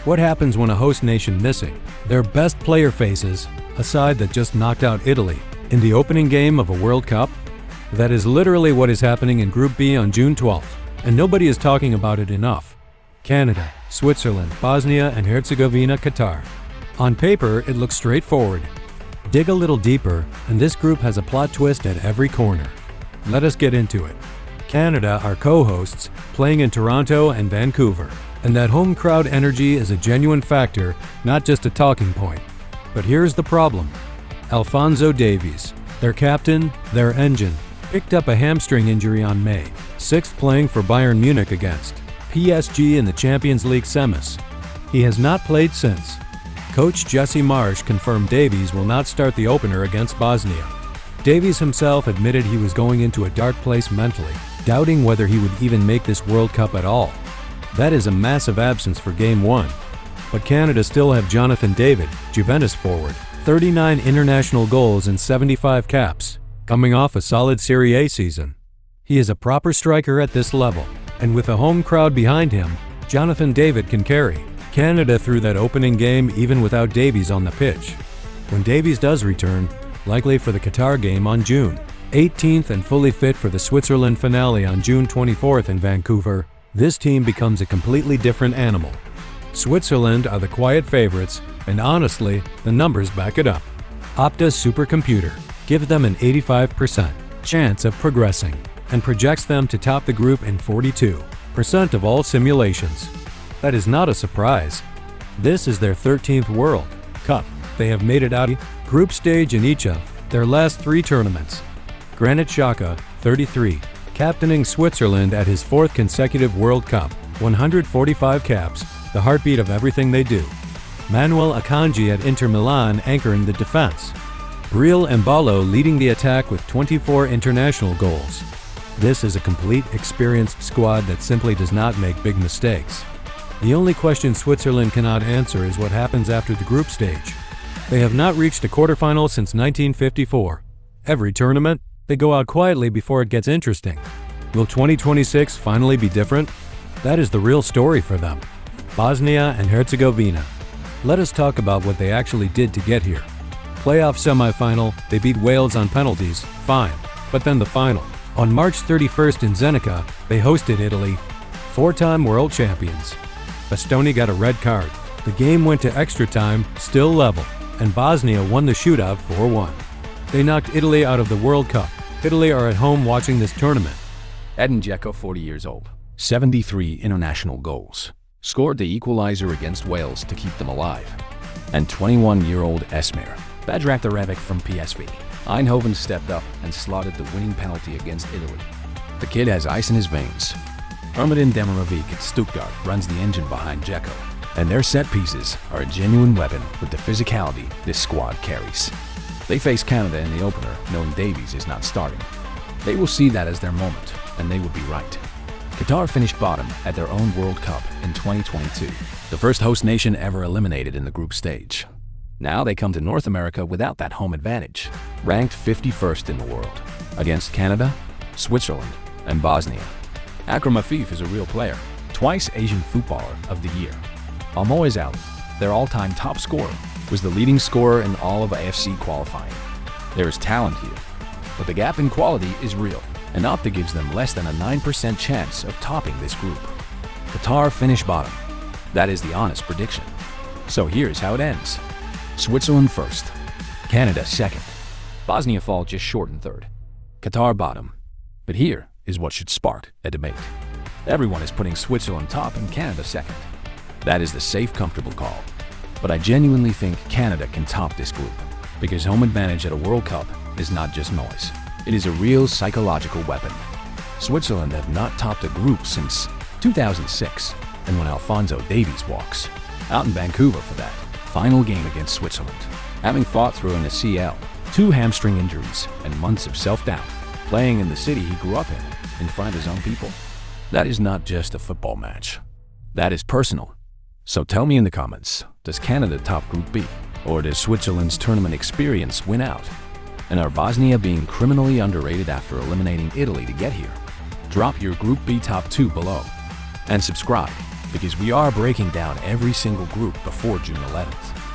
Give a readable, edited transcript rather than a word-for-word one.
What happens when a host nation missing their best player faces a side that just knocked out Italy in the opening game of a World Cup? That is literally what is happening in Group B on June 12th, and nobody is talking about it enough. Canada, Switzerland, Bosnia and Herzegovina, Qatar. On paper, it looks straightforward. Dig a little deeper, and this group has a plot twist at every corner. Let us get into it. Canada are co-hosts, playing in Toronto and Vancouver, and that home crowd energy is a genuine factor, not just a talking point. But here's the problem. Alphonso Davies, their captain, their engine, picked up a hamstring injury on May 6th playing for Bayern Munich against PSG in the Champions League semis. He has not played since. Coach Jesse Marsch confirmed Davies will not start the opener against Bosnia. Davies himself admitted he was going into a dark place mentally, doubting whether he would even make this World Cup at all. That is a massive absence for Game 1. But Canada still have Jonathan David, Juventus forward, 39 international goals and 75 caps, coming off a solid Serie A season. He is a proper striker at this level, and with a home crowd behind him, Jonathan David can carry Canada through that opening game even without Davies on the pitch. When Davies does return, likely for the Qatar game on June 18th and fully fit for the Switzerland finale on June 24th in Vancouver, this team becomes a completely different animal. Switzerland are the quiet favorites, and honestly, the numbers back it up. Opta's supercomputer gives them an 85% chance of progressing and projects them to top the group in 42% of all simulations. That is not a surprise. This is their 13th World Cup. They have made it out of group stage in each of their last 3 tournaments. Granit Xhaka, 33, captaining Switzerland at his 4th consecutive World Cup, 145 caps, the heartbeat of everything they do. Manuel Akanji at Inter Milan anchoring the defense. Breel Embalo leading the attack with 24 international goals. This is a complete, experienced squad that simply does not make big mistakes. The only question Switzerland cannot answer is what happens after the group stage. They have not reached a quarterfinal since 1954. Every tournament, they go out quietly before it gets interesting. Will 2026 finally be different? That is the real story for them. Bosnia and Herzegovina. Let us talk about what they actually did to get here. Playoff semifinal, they beat Wales on penalties, fine. But then the final. On March 31st in Zenica, they hosted Italy, 4-time world champions. Bastoni got a red card. The game went to extra time, still level, and Bosnia won the shootout 4-1. They knocked Italy out of the World Cup. Italy are at home watching this tournament. Edin Dzeko, 40 years old, 73 international goals, scored the equalizer against Wales to keep them alive. And 21-year-old Esmir Bajraktarevic from PSV Eindhoven stepped up and slotted the winning penalty against Italy. The kid has ice in his veins. Ermedin Demirovic at Stuttgart runs the engine behind Dzeko, and their set pieces are a genuine weapon with the physicality this squad carries. They face Canada in the opener, knowing Davies is not starting. They will see that as their moment, and they would be right. Qatar finished bottom at their own World Cup in 2022, the first host nation ever eliminated in the group stage. Now they come to North America without that home advantage, ranked 51st in the world, against Canada, Switzerland, and Bosnia. Akram Afif is a real player, twice Asian Footballer of the Year. Almoez Ali, their all-time top scorer, was the leading scorer in all of AFC qualifying. There is talent here, but the gap in quality is real, and Opta gives them less than a 9% chance of topping this group. Qatar finish bottom. That is the honest prediction. So here's how it ends. Switzerland first, Canada second, Bosnia fall just short in third, Qatar bottom. But here is what should spark a debate. Everyone is putting Switzerland top and Canada second. That is the safe, comfortable call. But I genuinely think Canada can top this group, because home advantage at a World Cup is not just noise. It is a real psychological weapon. Switzerland have not topped a group since 2006, and when Alphonso Davies walks out in Vancouver for that final game against Switzerland, having fought through an ACL, 2 hamstring injuries, and months of self-doubt, playing in the city he grew up in front of his own people. That is not just a football match. That is personal. So tell me in the comments, does Canada top Group B? Or does Switzerland's tournament experience win out? And are Bosnia being criminally underrated after eliminating Italy to get here? Drop your Group B top 2 below. And subscribe because we are breaking down every single group before June 11th.